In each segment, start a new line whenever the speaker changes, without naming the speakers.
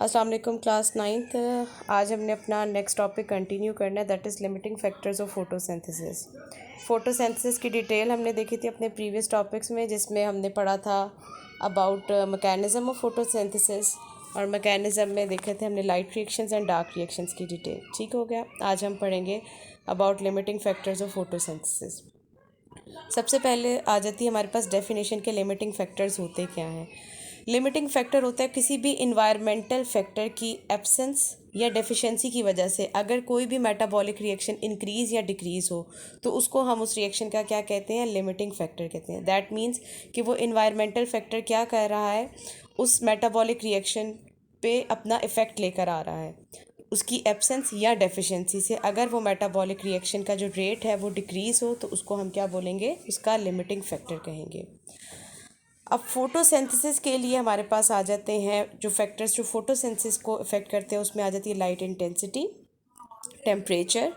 अस्सलाम वालेकुम class 9th। आज हमने अपना नेक्स्ट टॉपिक कंटिन्यू करना है, that is limiting factors of photosynthesis. Photosynthesis की डिटेल हमने देखी थी अपने प्रीवियस टॉपिक्स में, जिसमें हमने पढ़ा था अबाउट मैकेनिज़्म ऑफ फोटोसिंथेसिस, और मैकेनिज़्म में देखे थे हमने light reactions and dark reactions की डिटेल। ठीक हो गया। आज हम पढ़ेंगे about limiting factors of photosynthesis. सबसे पहले आ जाती है हमारे पास डेफिनेशन के लिमिटिंग फैक्टर्स होते क्या हैं। लिमिटिंग फैक्टर होता है किसी भी इन्वायरमेंटल फैक्टर की एब्सेंस या डेफिशिएंसी की वजह से अगर कोई भी मेटाबॉलिक रिएक्शन इंक्रीज़ या डिक्रीज़ हो तो उसको हम उस रिएक्शन का क्या कहते हैं, लिमिटिंग फैक्टर कहते हैं। दैट मीन्स कि वो इन्वायरमेंटल फैक्टर क्या कर रहा है, उस मेटाबॉलिक रिएक्शन पे अपना इफ़ेक्ट लेकर आ रहा है। उसकी एब्सेंस या डेफिशिएंसी से अगर वो मेटाबॉलिक रिएक्शन का जो रेट है वो डिक्रीज़ हो तो उसको हम क्या बोलेंगे, उसका लिमिटिंग फैक्टर कहेंगे। अब फोटोसिंथेसिस के लिए हमारे पास आ जाते हैं जो फैक्टर्स जो फोटोसिंथेसिस को इफ़ेक्ट करते हैं। उसमें आ जाती है light intensity, temperature,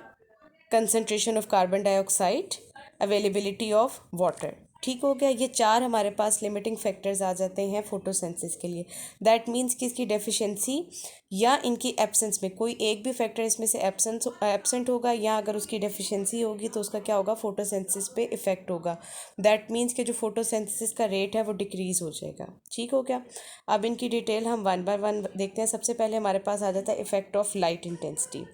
concentration of carbon dioxide, availability of water. ठीक हो गया। ये चार हमारे पास लिमिटिंग फैक्टर्स आ जाते हैं फोटोसिंथेसिस के लिए। दैट मीन्स कि इसकी डेफिशिएंसी या इनकी एब्सेंस में कोई एक भी फैक्टर इसमें से एब्सेंट होगा, या अगर उसकी डेफिशिएंसी होगी तो उसका क्या होगा, फोटोसिंथेसिस पे इफेक्ट होगा। दैट मीन्स कि जो फोटोसिंथेसिस का रेट है वो डिक्रीज़ हो जाएगा। ठीक हो गया। अब इनकी डिटेल हम वन बाय वन देखते हैं। सबसे पहले हमारे पास आ जाता है effect of light intensity.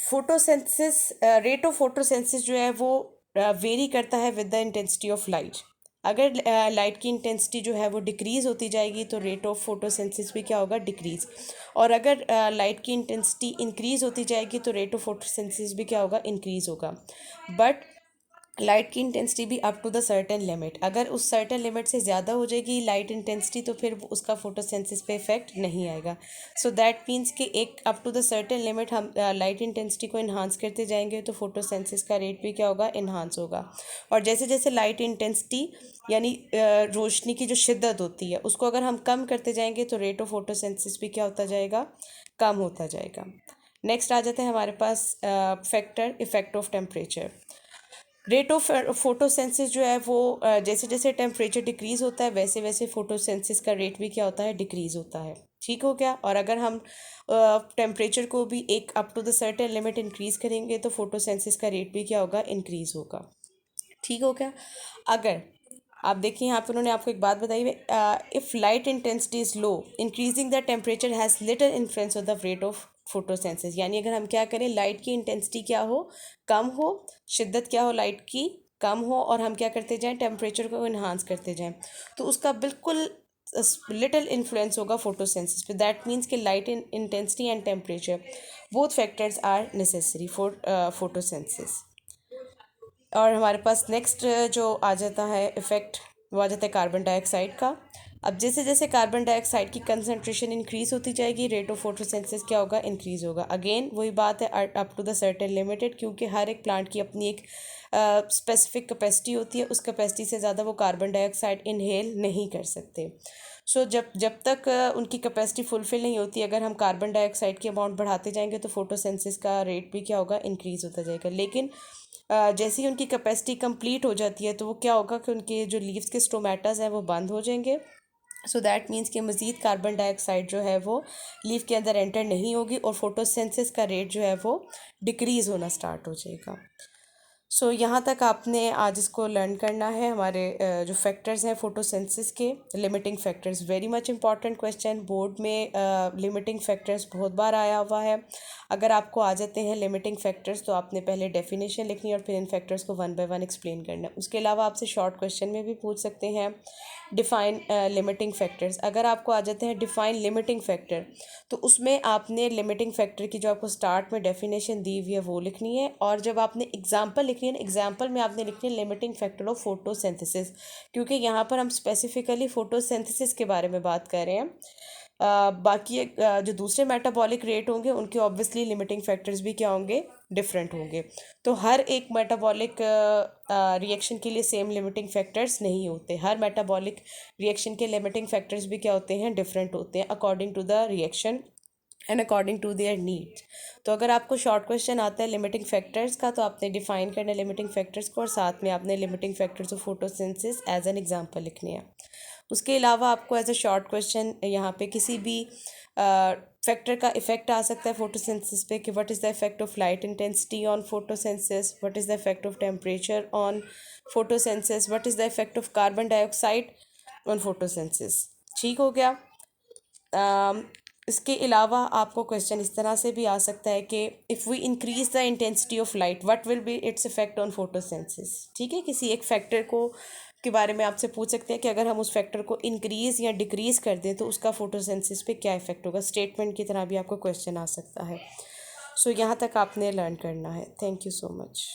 Photosynthesis, rate of photosynthesis जो है वो वेरी करता है with the intensity of light. अगर लाइट की इंटेंसिटी जो है वो डिक्रीज़ होती जाएगी तो रेट ऑफ फोटोसिंथेसिस भी क्या होगा, डिक्रीज़। और अगर लाइट की इंटेंसिटी इंक्रीज़ होती जाएगी तो रेट ऑफ फोटोसिंथेसिस भी क्या होगा, इंक्रीज़ होगा। बट लाइट की इंटेंसिटी भी up to the certain limit, अगर उस सर्टेन लिमिट से ज़्यादा हो जाएगी लाइट इंटेंसिटी तो फिर उसका फोटोसिंथेसिस पे इफेक्ट नहीं आएगा। सो दैट मीन्स कि एक up to the certain limit हम लाइट इंटेंसिटी को इन्हांस करते जाएंगे तो फोटोसिंथेसिस का रेट भी क्या होगा, इन्हांस होगा। और जैसे जैसे लाइट इंटेंसिटी यानी रोशनी की जो शिद्दत होती है उसको अगर हम कम करते जाएंगे तो रेट ऑफ फोटोसिंथेसिस भी क्या होता जाएगा, कम होता जाएगा। नेक्स्ट आ जाता है हमारे पास factor effect of temperature. Rate of photosynthesis जो है वो जैसे जैसे टेम्परेचर डिक्रीज़ होता है वैसे वैसे फोटोसेंसिस का रेट भी क्या होता है, डिक्रीज़ होता है। ठीक हो गया। और अगर हम टेम्परेचर को भी एक up to the certain limit increase करेंगे तो फोटोसेंसिस का रेट भी क्या होगा, इंक्रीज़ होगा। ठीक हो गया। अगर आप देखिए यहाँ पे उन्होंने आपको एक बात बताई है, if light intensity is low increasing the temperature has little influence on the rate of photosynthesis. यानी अगर हम क्या करें, लाइट की इंटेंसिटी क्या हो, कम हो, शिद्दत क्या हो लाइट की, कम हो, और हम क्या करते जाएं, टेम्परेचर को इन्हांस करते जाएं तो उसका बिल्कुल लिटिल इन्फ्लुएंस होगा फोटोसेंसिस पे। दैट मीन्स कि light intensity and temperature both factors are necessary for photosynthesis. और हमारे पास नेक्स्ट जो आ जाता है इफ़ेक्ट, वो आ जाता है कार्बन डाइऑक्साइड का। अब जैसे जैसे कार्बन डाइऑक्साइड की कंसनट्रेशन इंक्रीज़ होती जाएगी रेट ऑफ फोटोसिंथेसिस क्या होगा, इंक्रीज़ होगा। अगेन वही बात है, up to the certain limited, क्योंकि हर एक प्लांट की अपनी एक स्पेसिफिक कैपेसिटी होती है। उस कैपेसिटी से ज़्यादा वो कार्बन डाइऑक्साइड इनहेल नहीं कर सकते। सो जब जब तक उनकी कैपेसिटी फुलफ़िल नहीं होती, अगर हम कार्बन डाइऑक्साइड की अमाउंट बढ़ाते जाएंगे तो फोटोसिंथेसिस का रेट भी क्या होगा, इंक्रीज़ होता जाएगा। लेकिन जैसे ही उनकी कैपेसिटी कंप्लीट हो जाती है तो वो क्या होगा कि उनके जो लीव्स के स्टोमेटास हैं वो बंद हो जाएंगे। सो दैट मीन्स कि मज़ीद कार्बन डाइऑक्साइड जो है वो लीव के अंदर एंटर नहीं होगी और फोटोसिंथेसिस का रेट जो है वो डिक्रीज़ होना स्टार्ट हो जाएगा। सो यहाँ तक आपने आज इसको लर्न करना है। हमारे जो फैक्टर्स हैं फोटोसिंथेसिस के, limiting factors, very much important question board में। लिमिटिंग फैक्टर्स बहुत बार आया हुआ है। अगर आपको आ जाते हैं लिमिटिंग फैक्टर्स तो आपने पहले डेफिनेशन लिखनी है और फिर इन फैक्टर्स को वन बाय वन एक्सप्लेन करना है। उसके अलावा आपसे शॉर्ट क्वेश्चन में भी पूछ सकते हैं डिफ़ाइन लिमिटिंग फैक्टर्स। अगर आपको आ जाते हैं डिफ़ाइन लिमिटिंग फैक्टर तो उसमें आपने लिमिटिंग फैक्टर की जो आपको स्टार्ट में डेफिनेशन दी हुई है वो लिखनी है, और जब आपने एग्जांपल लिखनी है ना, एग्जांपल में आपने लिखनी है लिमिटिंग फैक्टर ऑफ फोटोसिंथेसिस, क्योंकि यहाँ पर हम स्पेसिफिकली फोटोसिंथेसिस के बारे में बात कर रहे हैं। बाकी जो दूसरे मेटाबॉलिक रेट होंगे उनके ऑब्वियसली लिमिटिंग फैक्टर्स भी क्या होंगे, डिफरेंट होंगे। तो हर एक मेटाबॉलिक रिएक्शन के लिए सेम लिमिटिंग फैक्टर्स नहीं होते। हर मेटाबॉलिक रिएक्शन के लिमिटिंग फैक्टर्स भी क्या होते हैं, डिफरेंट होते हैं according to the reaction and according to their needs. तो अगर आपको शॉर्ट क्वेश्चन आता है लिमिटिंग फैक्टर्स का तो आपने डिफाइन करना है लिमिटिंग फैक्टर्स को, और साथ में आपने limiting factors of photosynthesis as an example लिखने हैं। उसके अलावा आपको एज अ शॉर्ट क्वेश्चन यहाँ पे किसी भी फैक्टर का इफेक्ट आ सकता है फोटोसिंथेसिस पे कि what is the effect of light intensity on photosynthesis, what is the effect of temperature on photosynthesis, what is the effect of carbon dioxide on photosynthesis. ठीक हो गया। इसके अलावा आपको क्वेश्चन इस तरह से भी आ सकता है कि if we increase the intensity of light what will be its effect on photosynthesis. ठीक है, किसी एक फैक्टर को के बारे में आपसे पूछ सकते हैं कि अगर हम उस फैक्टर को इंक्रीज या डिक्रीज कर दें तो उसका फोटोसिंथेसिस पे क्या इफेक्ट होगा। स्टेटमेंट की तरह भी आपको क्वेश्चन आ सकता है। सो यहाँ तक आपने लर्न करना है। Thank you so much.